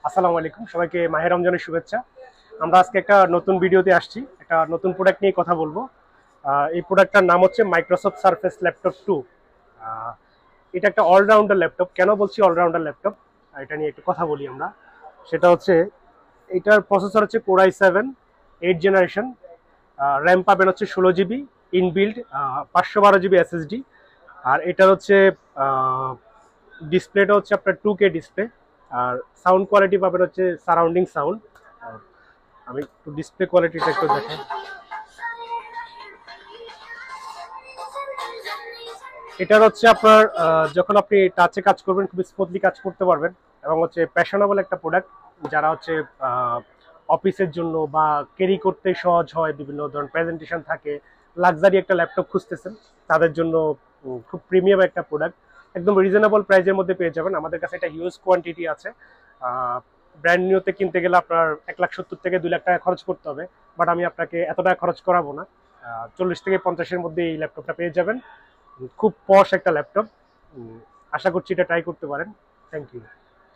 আসসালামু আলাইকুম, সবাইকে মাহে রমজানের শুভেচ্ছা। আমরা আজকে একটা নতুন ভিডিওতে আসছি, একটা নতুন প্রোডাক্ট নিয়ে কথা বলবো। এই প্রোডাক্টটার নাম হচ্ছে মাইক্রোসফট সারফেস ল্যাপটপ 2। এটা একটা অলরাউন্ডার ল্যাপটপ। কেন বলছি অলরাউন্ডার ল্যাপটপ, এটা নিয়ে একটু কথা বলি আমরা। সেটা হচ্ছে এটার প্রসেসর হচ্ছে কোর i7 8 জেনারেশন। র্যাম পাবেন হচ্ছে 16 জিবি ইনবিল্ড, 512 জিবি এসএসডি। আর এটার হচ্ছে ডিসপ্লেটা হচ্ছে আপনার 2K ডিসপ্লে। আর সাউন্ড কোয়ালিটি পাবেন হচ্ছে সারাউন্ডিং সাউন্ড। আমি একটু ডিসপ্লে কোয়ালিটিটা একটু দেখাই। এটার হচ্ছে আপনার যখন আপনি টাচে কাজ করবেন খুব স্মুথলি কাজ করতে পারবেন, এবং হচ্ছে প্যাশনেবল একটা প্রোডাক্ট। যারা হচ্ছে অফিসের জন্য বা ক্যারি করতে সহজ হয়, বিভিন্ন ধরনের প্রেজেন্টেশন থাকে, লাক্সারি একটা ল্যাপটপ খুঁজতেছেন, তাদের জন্য খুব প্রিমিয়াম একটা প্রোডাক্ট। একদম রিজনেবল প্রাইসের মধ্যে পেয়ে যাবেন। আমাদের কাছে একটা হিউজ কোয়ান্টিটি আছে। ব্র্যান্ড নিউতে কিনতে গেলে আপনার 1,70,000 থেকে 2 লাখ টাকা খরচ করতে হবে, বাট আমি আপনাকে এত টাকা খরচ করাবো না। 40 থেকে 50-এর মধ্যে এই ল্যাপটপটা পেয়ে যাবেন। খুব পশ একটা ল্যাপটপ। আশা করছি এটা ট্রাই করতে পারেন। Thank you.